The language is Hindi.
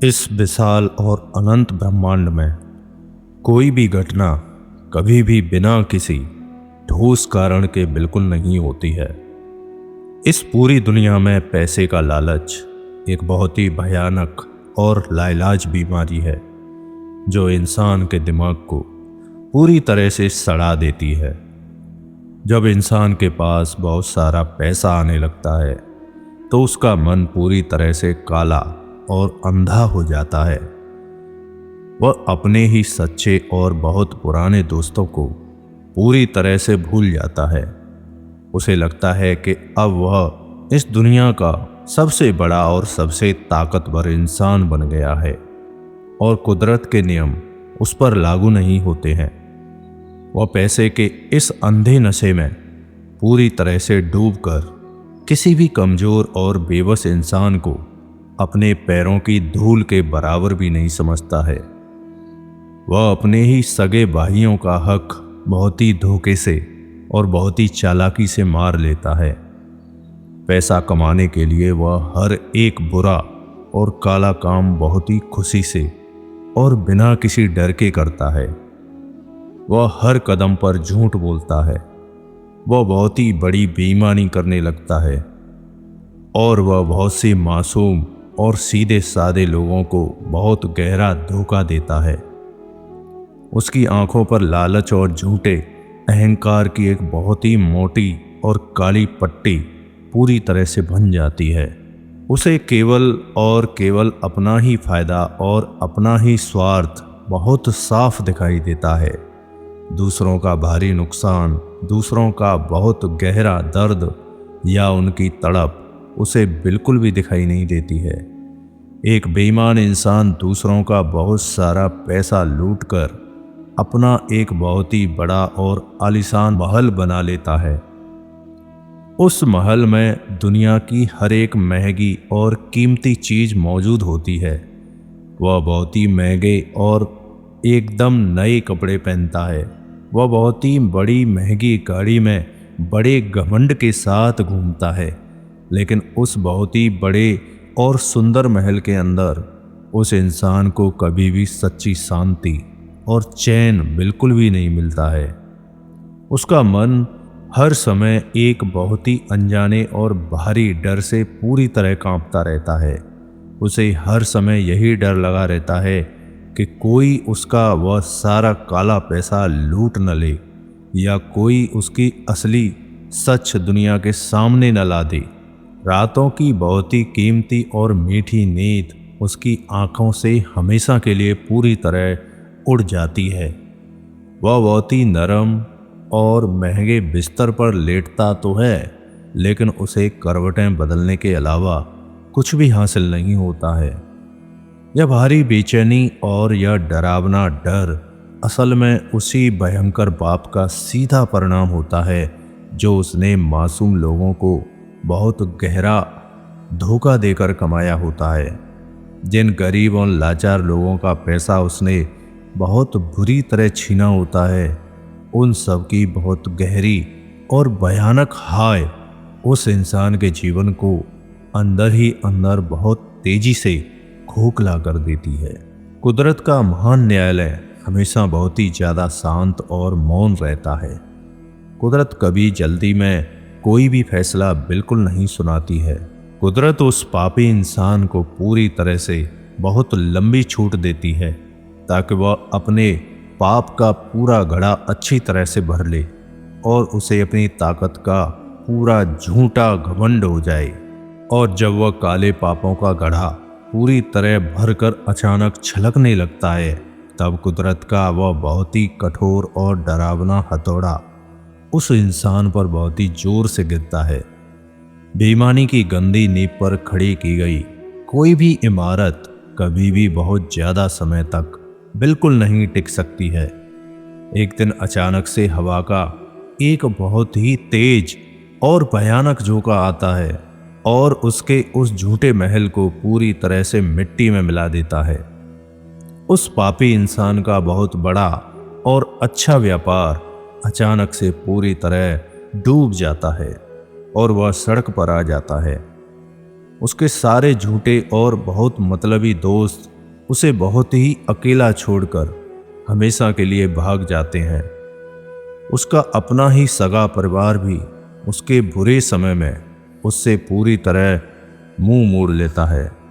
इस विशाल और अनंत ब्रह्मांड में कोई भी घटना कभी भी बिना किसी ठोस कारण के बिल्कुल नहीं होती है। इस पूरी दुनिया में पैसे का लालच एक बहुत ही भयानक और लाइलाज बीमारी है जो इंसान के दिमाग को पूरी तरह से सड़ा देती है। जब इंसान के पास बहुत सारा पैसा आने लगता है तो उसका मन पूरी तरह से काला और अंधा हो जाता है। वह अपने ही सच्चे और बहुत पुराने दोस्तों को पूरी तरह से भूल जाता है। उसे लगता है कि अब वह इस दुनिया का सबसे बड़ा और सबसे ताकतवर इंसान बन गया है और कुदरत के नियम उस पर लागू नहीं होते हैं। वह पैसे के इस अंधे नशे में पूरी तरह से डूबकर किसी भी कमजोर और बेबस इंसान को अपने पैरों की धूल के बराबर भी नहीं समझता है। वह अपने ही सगे भाइयों का हक बहुत ही धोखे से और बहुत ही चालाकी से मार लेता है। पैसा कमाने के लिए वह हर एक बुरा और काला काम बहुत ही खुशी से और बिना किसी डर के करता है। वह हर कदम पर झूठ बोलता है। वह बहुत ही बड़ी बेईमानी करने लगता है और वह बहुत सी मासूम और सीधे सादे लोगों को बहुत गहरा धोखा देता है। उसकी आंखों पर लालच और झूठे अहंकार की एक बहुत ही मोटी और काली पट्टी पूरी तरह से बन जाती है। उसे केवल और केवल अपना ही फायदा और अपना ही स्वार्थ बहुत साफ दिखाई देता है। दूसरों का भारी नुकसान, दूसरों का बहुत गहरा दर्द या उनकी तड़प उसे बिल्कुल भी दिखाई नहीं देती है। एक बेईमान इंसान दूसरों का बहुत सारा पैसा लूटकर अपना एक बहुत ही बड़ा और आलीशान महल बना लेता है। उस महल में दुनिया की हर एक महंगी और कीमती चीज मौजूद होती है। वह बहुत ही महंगे और एकदम नए कपड़े पहनता है। वह बहुत ही बड़ी महंगी गाड़ी में बड़े घमंड के साथ घूमता है, लेकिन उस बहुत ही बड़े और सुंदर महल के अंदर उस इंसान को कभी भी सच्ची शांति और चैन बिल्कुल भी नहीं मिलता है। उसका मन हर समय एक बहुत ही अनजाने और भारी डर से पूरी तरह कांपता रहता है। उसे हर समय यही डर लगा रहता है कि कोई उसका वह सारा काला पैसा लूट न ले या कोई उसकी असली सच दुनिया के सामने न ला दे। रातों की बहुत ही कीमती और मीठी नींद उसकी आंखों से हमेशा के लिए पूरी तरह उड़ जाती है। वह बहुत ही नरम और महंगे बिस्तर पर लेटता तो है, लेकिन उसे करवटें बदलने के अलावा कुछ भी हासिल नहीं होता है। यह भारी बेचैनी और यह डरावना डर असल में उसी भयंकर पाप का सीधा परिणाम होता है जो उसने मासूम लोगों को बहुत गहरा धोखा देकर कमाया होता है। जिन गरीब और लाचार लोगों का पैसा उसने बहुत बुरी तरह छीना होता है, उन सब की बहुत गहरी और भयानक हाय उस इंसान के जीवन को अंदर ही अंदर बहुत तेजी से खोखला कर देती है। कुदरत का महान न्यायालय हमेशा बहुत ही ज़्यादा शांत और मौन रहता है। कुदरत कभी जल्दी में कोई भी फैसला बिल्कुल नहीं सुनाती है। कुदरत उस पापी इंसान को पूरी तरह से बहुत लंबी छूट देती है ताकि वह अपने पाप का पूरा घड़ा अच्छी तरह से भर ले और उसे अपनी ताकत का पूरा झूठा घमंड हो जाए। और जब वह काले पापों का घड़ा पूरी तरह भरकर अचानक छलकने लगता है, तब कुदरत का वह बहुत ही कठोर और डरावना हथौड़ा उस इंसान पर बहुत ही जोर से गिरता है। बेईमानी की गंदी नींव पर खड़ी की गई कोई भी इमारत कभी भी बहुत ज़्यादा समय तक बिल्कुल नहीं टिक सकती है। एक दिन अचानक से हवा का एक बहुत ही तेज और भयानक झोंका आता है और उसके उस झूठे महल को पूरी तरह से मिट्टी में मिला देता है। उस पापी इंसान का बहुत बड़ा और अच्छा व्यापार अचानक से पूरी तरह डूब जाता है और वह सड़क पर आ जाता है। उसके सारे झूठे और बहुत मतलबी दोस्त उसे बहुत ही अकेला छोड़कर हमेशा के लिए भाग जाते हैं। उसका अपना ही सगा परिवार भी उसके बुरे समय में उससे पूरी तरह मुंह मोड़ लेता है।